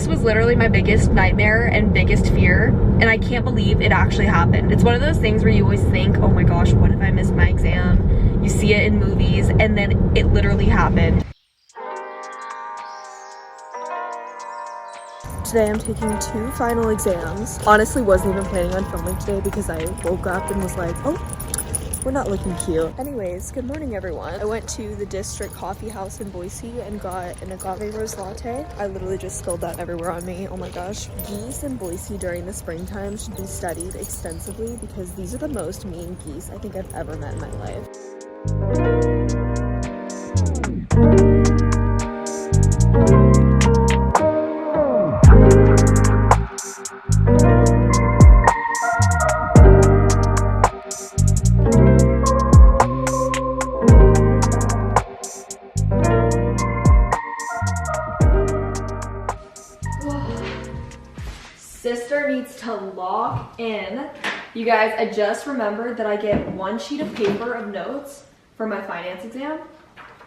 This was literally my biggest nightmare and biggest fear, and I can't believe it actually happened. It's one of those things where you always think, oh my gosh, what if I miss my exam? You see it in movies, and then it literally happened. Today I'm taking 2 final exams. Honestly, wasn't even planning on filming today because I woke up and was like, oh, we're not looking cute. Anyways, good morning everyone. I went to the District Coffee House in Boise and got an agave rose latte. I literally just spilled that everywhere on me. Oh my gosh. Geese in Boise during the springtime should be studied extensively because these are the most mean geese I think I've ever met in my life. Sister needs to lock in. You guys, I just remembered that I get 1 sheet of paper of notes for my finance exam.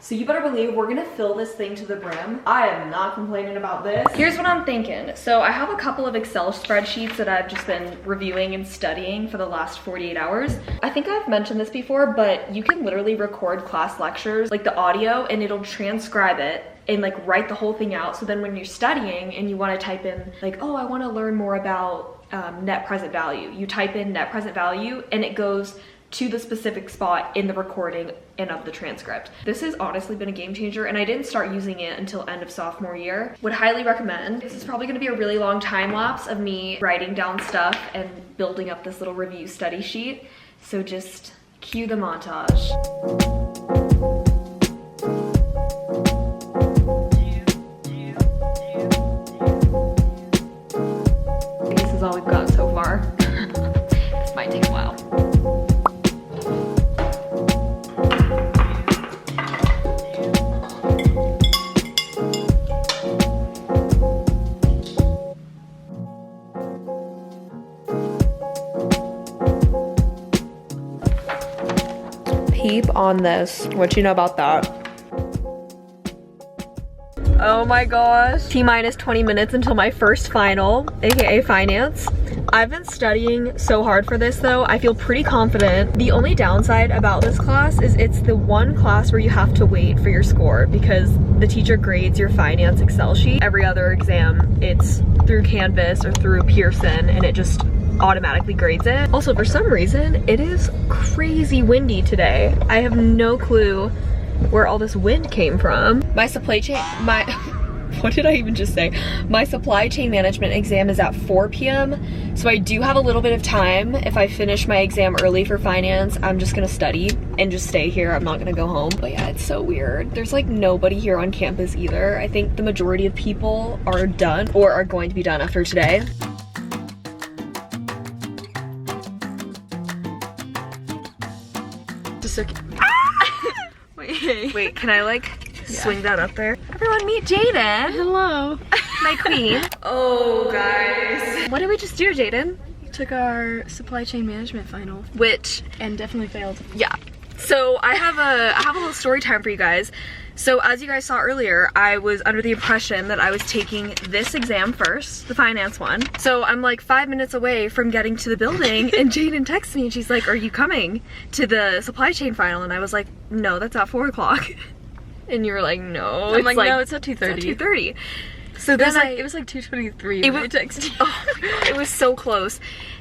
So you better believe we're gonna fill this thing to the brim. I am not complaining about this. Here's what I'm thinking. So I have a couple of Excel spreadsheets that I've just been reviewing and studying for the last 48 hours. I think I've mentioned this before, but you can literally record class lectures, like the audio, and it'll transcribe it and like write the whole thing out. So then when you're studying and you want to type in like, oh, I want to learn more about net present value, you type in net present value and it goes to the specific spot in the recording and of the transcript. This has honestly been a game changer, and I didn't start using it until end of sophomore year. Would highly recommend. This is probably gonna be a really long time lapse of me writing down stuff and building up this little review study sheet. So just cue the montage. This is all we've got so far. This might take a while. Peep on this. What you know about that? Oh my gosh. T-minus 20 minutes until my first final, aka finance. I've been studying so hard for this though. I feel pretty confident. The only downside about this class is it's the one class where you have to wait for your score because the teacher grades your finance Excel sheet. Every other exam, it's through Canvas or through Pearson, and it just automatically grades it. Also, for some reason, it is crazy windy today. I have no clue where all this wind came from. My supply chain, what did I even just say? My supply chain management exam is at 4 p.m. So I do have a little bit of time. If I finish my exam early for finance, I'm just gonna study and just stay here. I'm not gonna go home. But yeah, it's so weird. There's like nobody here on campus either. I think the majority of people are done or are going to be done after today. Wait, can I like swing that up there? Everyone meet Jaden. Hello. My queen. Oh, guys. What did we just do, Jaden? Took our supply chain management final. Which? And definitely failed. Yeah. So I have a little story time for you guys. So as you guys saw earlier, I was under the impression that I was taking this exam first, the finance one. So I'm like 5 minutes away from getting to the building and Jaden texts me and she's like, are you coming to the supply chain final? And I was like, no, that's at 4 o'clock. And you were like, no. I'm like, no, it's at 2:30. It's at 2:30. So then it was like 2:23 when I texted you. Oh my God, it was so close.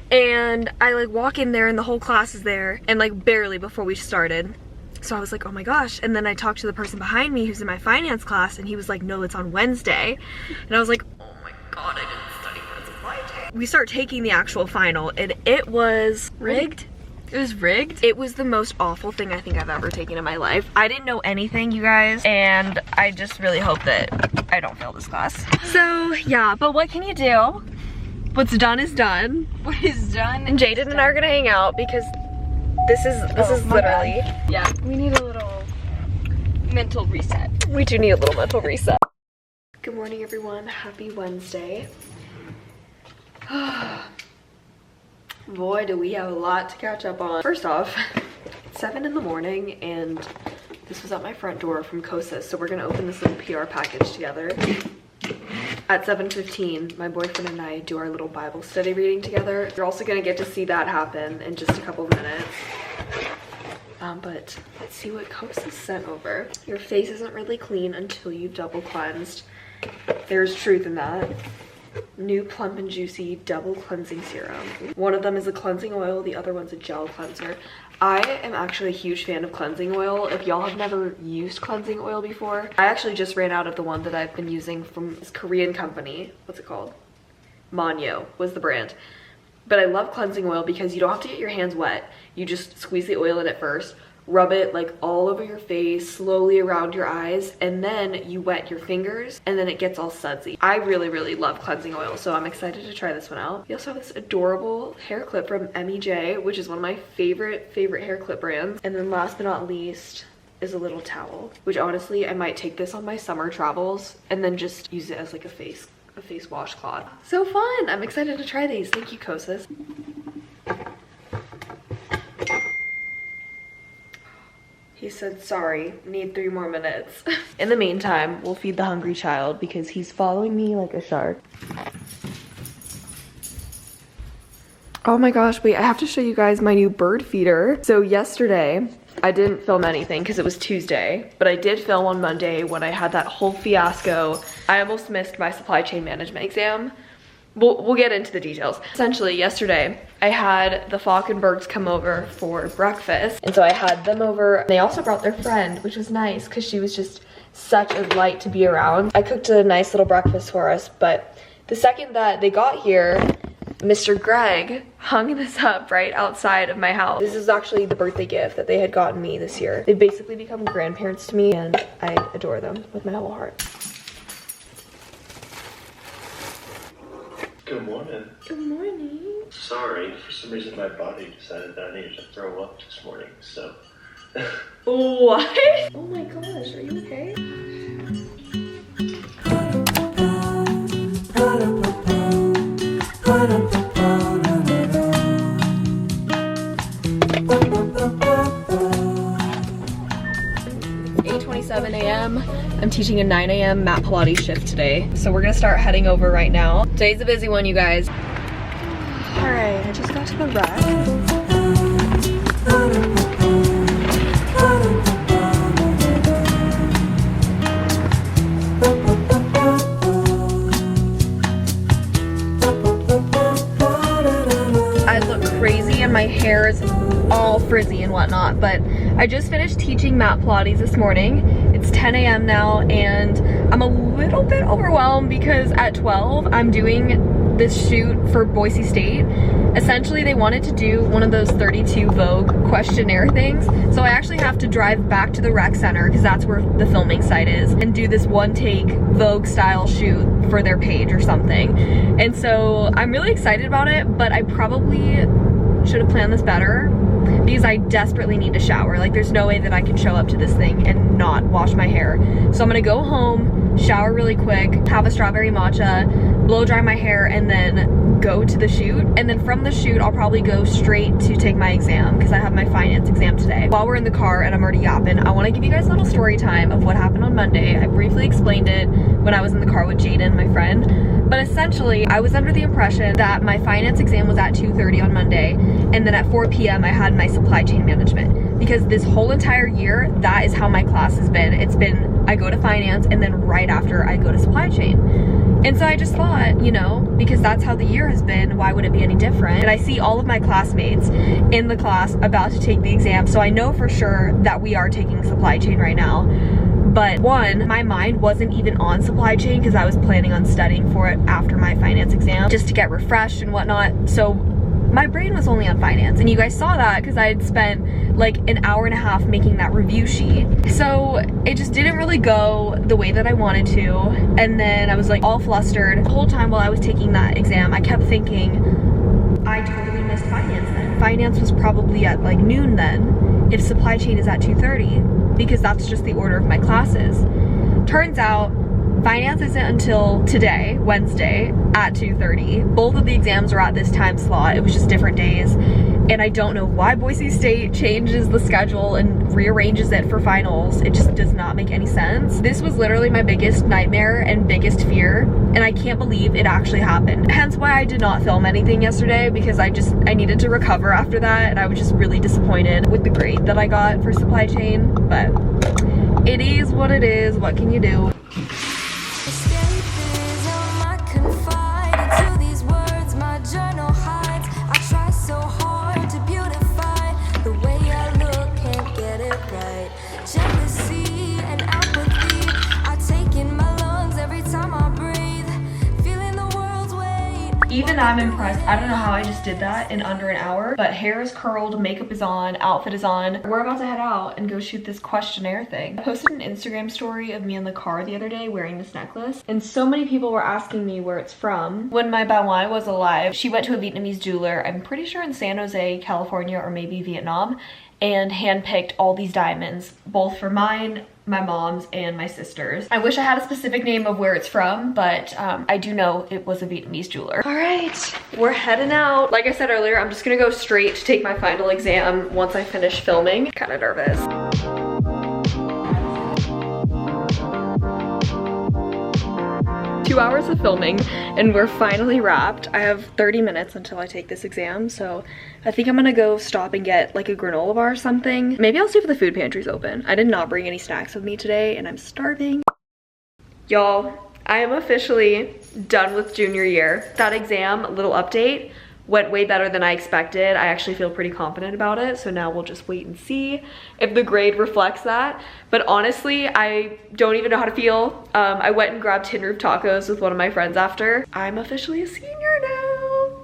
And I like walk in there and the whole class is there, and like barely before we started. So I was like, oh my gosh. And then I talked to the person behind me who's in my finance class and he was like, no, it's on Wednesday. And I was like, oh my God, I didn't study for the supply chain. We start taking the actual final and it was rigged. It was rigged? It was the most awful thing I think I've ever taken in my life. I didn't know anything, you guys, and I just really hope that I don't fail this class. So yeah, but what can you do? What's done is done. What is done? And Jaden and I are gonna hang out because this is literally. Yeah, we need a little mental reset. We do need a little mental reset. Good morning, everyone. Happy Wednesday. Boy, do we have a lot to catch up on. First off, it's 7 in the morning and this was at my front door from Kosas, so we're gonna open this little PR package together. At 7:15, my boyfriend and I do our little Bible study reading together. You're also gonna get to see that happen in just a couple of minutes. But let's see what Coast has sent over. Your face isn't really clean until you've double cleansed. There's truth in that. New Plump and Juicy Double Cleansing Serum. One of them is a cleansing oil, the other one's a gel cleanser. I am actually a huge fan of cleansing oil. If y'all have never used cleansing oil before, I actually just ran out of the one that I've been using from this Korean company. What's it called? Manyo was the brand. But I love cleansing oil because you don't have to get your hands wet. You just squeeze the oil in it first, rub it like all over your face, slowly around your eyes, and then you wet your fingers and then it gets all sudsy. I really, really love cleansing oil, so I'm excited to try this one out. We also have this adorable hair clip from MEJ, which is one of my favorite hair clip brands. And then last but not least is a little towel, which honestly, I might take this on my summer travels and then just use it as like a face washcloth. So fun! I'm excited to try these. Thank you, Kosas. He said, sorry, need 3 more minutes. In the meantime, we'll feed the hungry child because he's following me like a shark. Oh my gosh, wait, I have to show you guys my new bird feeder. So yesterday, I didn't film anything because it was Tuesday, but I did film on Monday when I had that whole fiasco. I almost missed my supply chain management exam. We'll get into the details. Essentially, yesterday, I had the Falkenbergs come over for breakfast. And so I had them over. They also brought their friend, which was nice because she was just such a light to be around. I cooked a nice little breakfast for us, but the second that they got here, Mr. Greg hung this up right outside of my house. This is actually the birthday gift that they had gotten me this year. They've basically become grandparents to me and I adore them with my whole heart. Good morning. Good morning. Sorry, for some reason my body decided that I needed to throw up this morning, so. What? Oh my gosh, are you okay? A.m. I'm teaching a 9 a.m. mat Pilates shift today. So we're gonna start heading over right now. Today's a busy one, you guys. All right, I just got to the rack. I look crazy and my hair is all frizzy and whatnot, but I just finished teaching mat Pilates this morning. It's 10 a.m. now and I'm a little bit overwhelmed because at 12 I'm doing this shoot for Boise State. Essentially they wanted to do one of those 32 Vogue questionnaire things, so I actually have to drive back to the rec center because that's where the filming site is and do this one take Vogue style shoot for their page or something. And so I'm really excited about it, but I probably should have planned this better because I desperately need to shower. Like there's no way that I can show up to this thing and not wash my hair. So I'm gonna go home, shower really quick, have a strawberry matcha, blow dry my hair, and then go to the shoot. And then from the shoot, I'll probably go straight to take my exam because I have my finance exam today. While we're in the car and I'm already yapping, I wanna give you guys a little story time of what happened on Monday. I briefly explained it when I was in the car with Jaden, my friend. But essentially, I was under the impression that my finance exam was at 2:30 on Monday, and then at 4 p.m. I had my supply chain management. Because this whole entire year, that is how my class has been. It's been, I go to finance, and then right after I go to supply chain. And so I just thought, you know, because that's how the year has been, why would it be any different? And I see all of my classmates in the class about to take the exam, so I know for sure that we are taking supply chain right now. But one, my mind wasn't even on supply chain because I was planning on studying for it after my finance exam just to get refreshed and whatnot. So my brain was only on finance, and you guys saw that because I had spent like an hour and a half making that review sheet. So it just didn't really go the way that I wanted to. And then I was like all flustered. The whole time while I was taking that exam, I kept thinking, I totally missed finance then. Finance was probably at like noon then, if supply chain is at 2:30, because that's just the order of my classes. Turns out, finance isn't until today, Wednesday, at 2:30. Both of the exams are at this time slot. It was just different days. And I don't know why Boise State changes the schedule and rearranges it for finals. It just does not make any sense. This was literally my biggest nightmare and biggest fear and I can't believe it actually happened. Hence why I did not film anything yesterday, because I needed to recover after that, and I was just really disappointed with the grade that I got for supply chain, but it is what it is. What can you do? Even I'm impressed. I don't know how I just did that in under an hour, but hair is curled, makeup is on, outfit is on. We're about to head out and go shoot this questionnaire thing. I posted an Instagram story of me in the car the other day wearing this necklace, and so many people were asking me where it's from. When my Bao was alive, she went to a Vietnamese jeweler, I'm pretty sure in San Jose, California, or maybe Vietnam, and handpicked all these diamonds, both for mine, my mom's, and my sister's. I wish I had a specific name of where it's from, but I do know it was a Vietnamese jeweler. All right, we're heading out. Like I said earlier, I'm just gonna go straight to take my final exam once I finish filming. Kind of nervous. 2 hours of filming and we're finally wrapped. I have 30 minutes until I take this exam, so I think I'm gonna go stop and get like a granola bar or something. Maybe I'll see if the food pantry's open. I did not bring any snacks with me today and I'm starving. Y'all, I am officially done with junior year. That exam, little update, went way better than I expected. I actually feel pretty confident about it, so now we'll just wait and see if the grade reflects that. But honestly, I don't even know how to feel. I went and grabbed Tin Roof tacos with one of my friends after. I'm officially a senior now.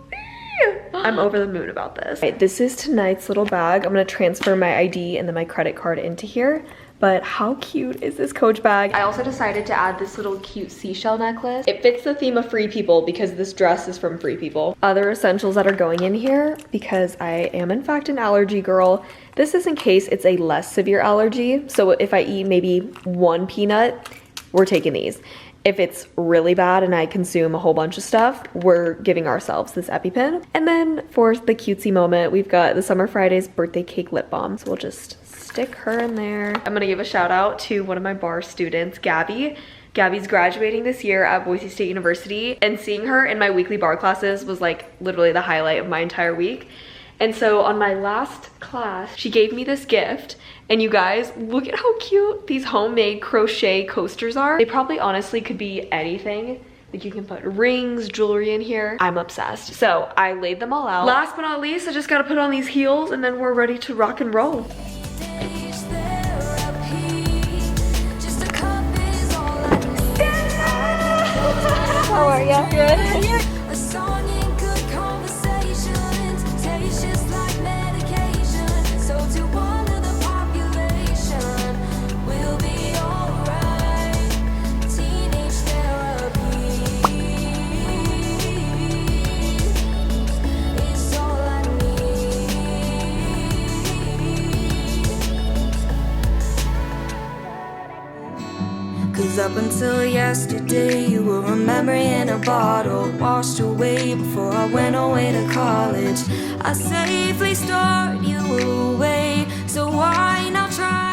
I'm over the moon about this. Right, this is tonight's little bag. I'm gonna transfer my ID and then my credit card into here. But how cute is this Coach bag? I also decided to add this little cute seashell necklace. It fits the theme of Free People because this dress is from Free People. Other essentials that are going in here, because I am in fact an allergy girl. This is in case it's a less severe allergy. So if I eat maybe one peanut, we're taking these. If it's really bad and I consume a whole bunch of stuff, we're giving ourselves this EpiPen. And then for the cutesy moment, we've got the Summer Fridays birthday cake lip balm. So we'll just stick her in there. I'm gonna give a shout out to one of my bar students, Gabby. Gabby's graduating this year at Boise State University, and seeing her in my weekly bar classes was like literally the highlight of my entire week. And so on my last class, she gave me this gift. And you guys, look at how cute these homemade crochet coasters are. They probably honestly could be anything. Like you can put rings, jewelry in here. I'm obsessed. So I laid them all out. Last but not least, I just gotta put on these heels and then we're ready to rock and roll. How are you? Good. Cause up until yesterday you were a memory in a bottle, washed away before I went away to college. I safely stored you away, so why not try?